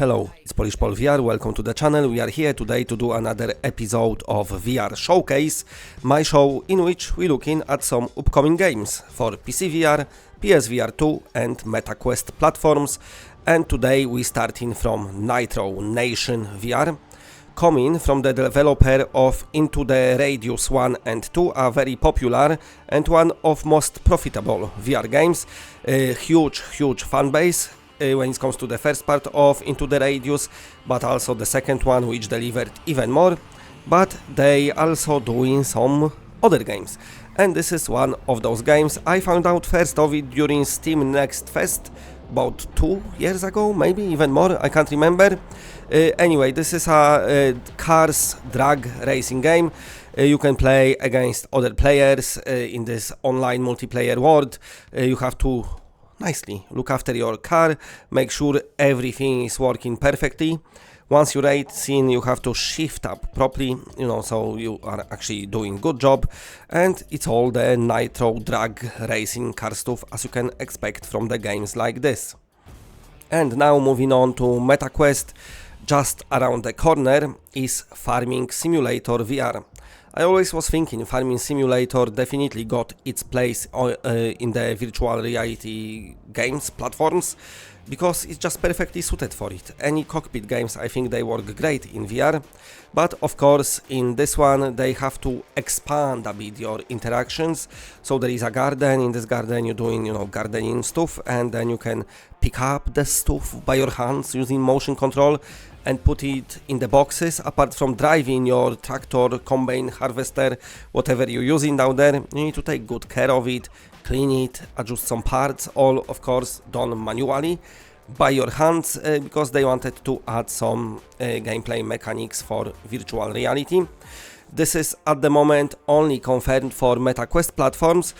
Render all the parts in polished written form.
Hello, it's Polish Pol VR, welcome to the channel. We are here today to do another episode of VR Showcase, my show in which we're looking at some upcoming games for PCVR, PSVR2 and MetaQuest platforms. And today we're starting from Nitro Nation VR, coming from the developer of Into the Radius 1 and 2, a very popular and one of most profitable VR games. Huge fan base when it comes to the first part of Into the Radius, but also the second one, which delivered even more. But they also doing some other games, and this is one of those games. I found out first of it during Steam Next Fest about 2 years ago, maybe even more, I can't remember. Anyway, this is a cars drag racing game. You can play against other players in this online multiplayer world. You have to nicely look after your car, make sure everything is working perfectly. Once you're racing, you have to shift up properly, so you are actually doing good job. And it's all the nitro drag racing car stuff as you can expect from the games like this. And now moving on to MetaQuest, just around the corner is Farming Simulator VR. I always was thinking Farming Simulator definitely got its place in the virtual reality games platforms, because it's just perfectly suited for it. Any cockpit games, I think they work great in VR, but of course in this one they have to expand a bit your interactions. So there is a garden. In this garden you're doing gardening stuff, and then you can pick up the stuff by your hands using motion control and put it in the boxes. Apart from driving your tractor, combine, harvester, whatever you're using down there, you need to take good care of it, clean it, adjust some parts, all of course done manually by your hands, because they wanted to add some gameplay mechanics for virtual reality. This is at the moment only confirmed for MetaQuest platforms,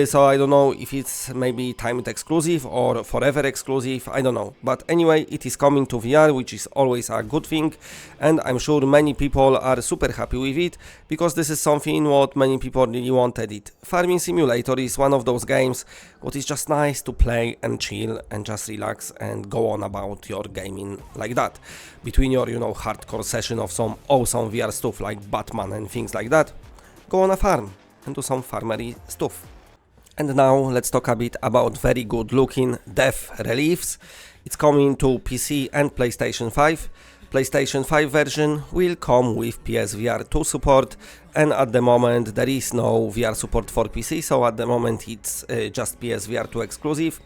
so I don't know if it's maybe timed exclusive or forever exclusive, I don't know. But anyway, it is coming to VR, which is always a good thing, and I'm sure many people are super happy with it, because this is something what many people really wanted it. Farming Simulator is one of those games what is just nice to play and chill and just relax and go on about your gaming like that. Between your hardcore session of some awesome VR stuff like Batman and things like that, go on a farm and do some farmery stuff. And now let's talk a bit about very good looking Death Reliefs. It's coming to PC and PlayStation 5. PlayStation 5 version will come with PSVR2 support, and at the moment there is no VR support for PC, so at the moment it's just PSVR2 exclusive.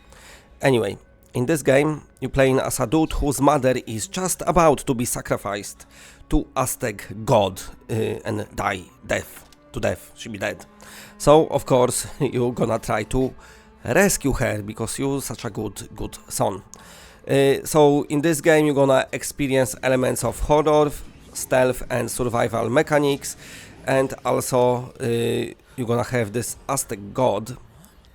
Anyway, in this game you're playing as a dude whose mother is just about to be sacrificed to Aztec god and die to death, she be dead. So of course you're gonna try to rescue her, because you're such a good son. So in this game you're gonna experience elements of horror, stealth and survival mechanics, and also you're gonna have this Aztec god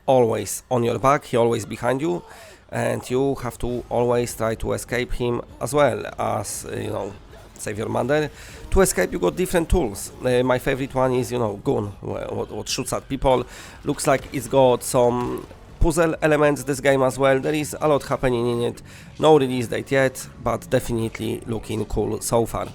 always on your back, he always behind you, and you have to always try to escape him, as well as save your mother. To escape you got different tools. My favorite one is gun, what shoots at people. Looks like it's got some puzzle elements, this game as well. There is a lot happening in it. No release date yet, but definitely looking cool so far.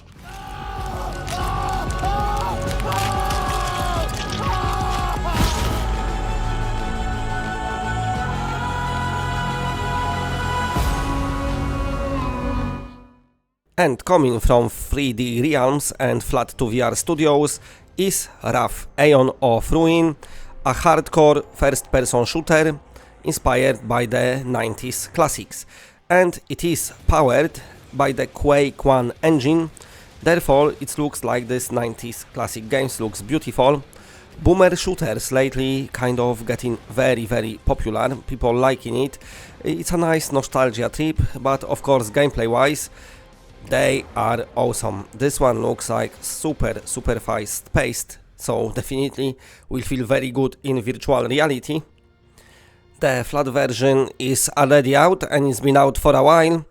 And coming from 3D Realms and Flat2VR Studios is Wrath, Aeon of Ruin, a hardcore first-person shooter inspired by the 90s classics, and it is powered by the Quake 1 engine. Therefore it looks like this 90s classic games, looks beautiful. Boomer shooters lately kind of getting very popular, people liking it. It's a nice nostalgia trip, but of course gameplay wise they are awesome. This one looks like super fast paced, so definitely will feel very good in virtual reality. The flat version is already out and it's been out for a while,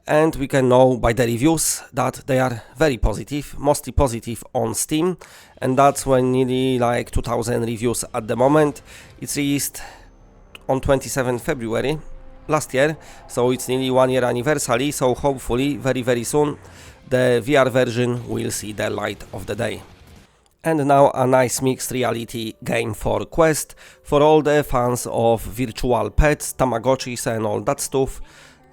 and we can know by the reviews that they are very positive, mostly positive on Steam, and that's when nearly like 2000 reviews at the moment. It's released on 27 February last year, so it's nearly 1 year anniversary, so hopefully very soon the VR version will see the light of the day. And now a nice mixed reality game for Quest, for all the fans of virtual pets, Tamagotchis and all that stuff,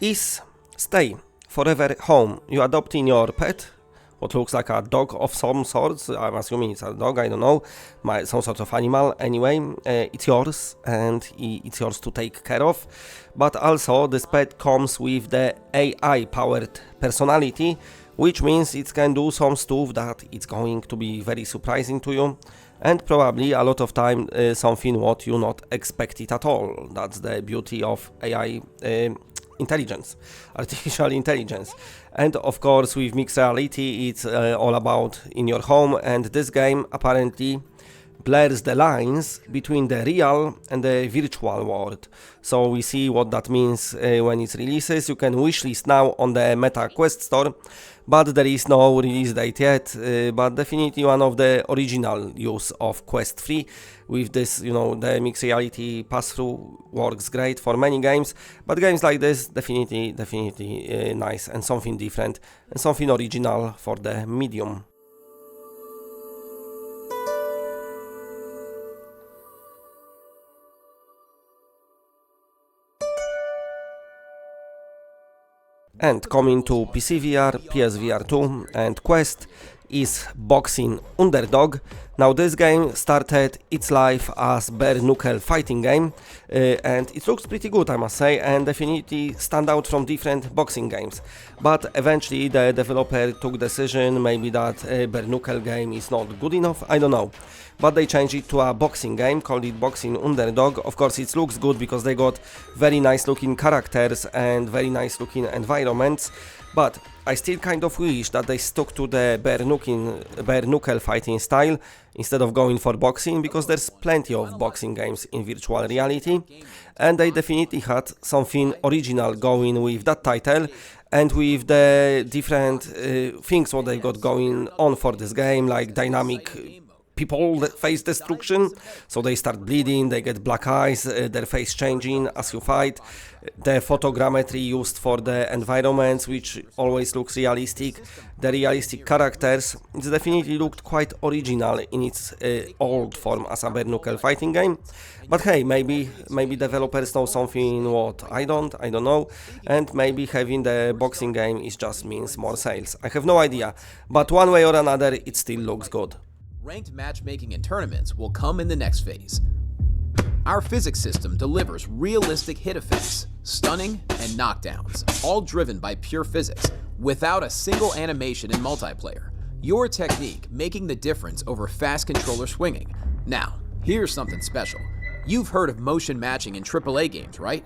is stay forever home. You adopting your pet, what looks like a dog of some sorts, I'm assuming it's a dog, I don't know, some sort of animal, anyway, it's yours and it's yours to take care of. But also this pet comes with the AI powered personality, which means it can do some stuff that it's going to be very surprising to you, and probably a lot of time something what you not expected at all. That's the beauty of AI intelligence, artificial intelligence. And of course with mixed reality it's all about in your home, and this game apparently blurs the lines between the real and the virtual world. So we see what that means when it releases. You can wishlist now on the Meta Quest store, but there is no release date yet, but definitely one of the original use of Quest 3 with this, you know, the mixed reality pass-through works great for many games, but games like this definitely nice and something different and something original for the medium. And coming to PCVR, PSVR2 and Quest is Boxing Underdog. Now this game started its life as bare knuckle fighting game, and it looks pretty good, I must say, and definitely stand out from different boxing games. But eventually the developer took decision maybe that a bare knuckle game is not good enough, I don't know. But they changed it to a boxing game, called it Boxing Underdog. Of course it looks good because they got very nice looking characters and very nice looking environments, but I still kind of wish that they stuck to the bare knuckle fighting style instead of going for boxing, because there's plenty of boxing games in virtual reality, and they definitely had something original going with that title and with the different things what they got going on for this game, like dynamic people that face destruction, so they start bleeding, they get black eyes, their face changing as you fight, the photogrammetry used for the environments, which always looks realistic, the realistic characters, it definitely looked quite original in its old form as a bare knuckle fighting game. But hey, maybe developers know something what I don't know, and maybe having the boxing game is just means more sales. I have no idea, but one way or another it still looks good. Ranked matchmaking and tournaments will come in the next phase. Our physics system delivers realistic hit effects, stunning, and knockdowns, all driven by pure physics, without a single animation in multiplayer. Your technique making the difference over fast controller swinging. Now, here's something special. You've heard of motion matching in AAA games, right?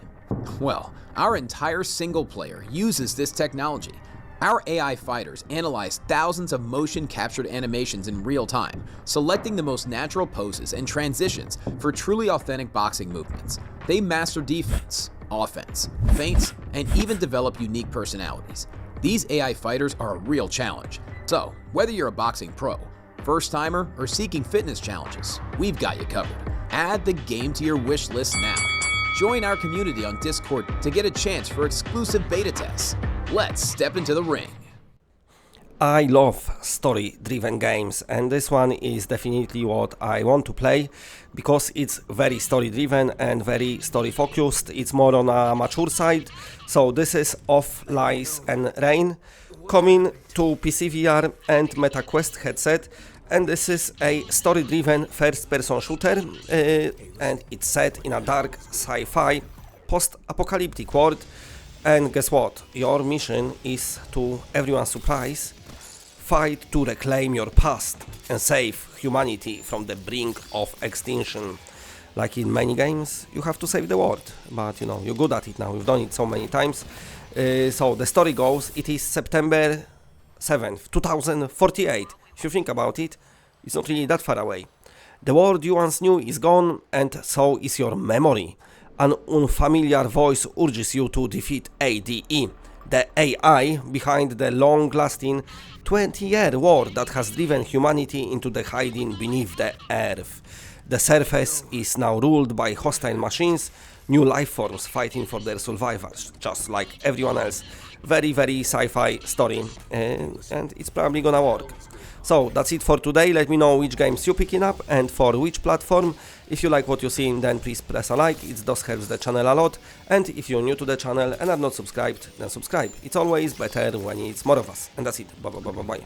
Well, our entire single player uses this technology. Our AI fighters analyze thousands of motion-captured animations in real time, selecting the most natural poses and transitions for truly authentic boxing movements. They master defense, offense, feints, and even develop unique personalities. These AI fighters are a real challenge. So, whether you're a boxing pro, first-timer, or seeking fitness challenges, we've got you covered. Add the game to your wish list now. Join our community on Discord to get a chance for exclusive beta tests. Let's step into the ring. I love story-driven games, and this one is definitely what I want to play, because it's very story-driven and very story-focused. It's more on a mature side. So this is Of Lies and Rain, coming to PCVR and MetaQuest headset, and this is a story-driven first-person shooter, and it's set in a dark sci-fi post-apocalyptic world. And guess what? Your mission is, to everyone's surprise, fight to reclaim your past and save humanity from the brink of extinction. Like in many games, you have to save the world, but you know, you're good at it now, you've done it so many times. So the story goes, it is September 7th, 2048. If you think about it, it's not really that far away. The world you once knew is gone, and so is your memory. An unfamiliar voice urges you to defeat ADE, the AI behind the long-lasting 20-year war that has driven humanity into the hiding beneath the earth. The surface is now ruled by hostile machines, new life forms fighting for their survival, just like everyone else. Very, very sci-fi story, and it's probably gonna work. So that's it for today. Let me know which games you picking up and for which platform. If you like what you're seeing, then please press a like, it does help the channel a lot. And if you're new to the channel and are not subscribed, then subscribe. It's always better when it's more of us. And that's it. Bye bye bye bye bye.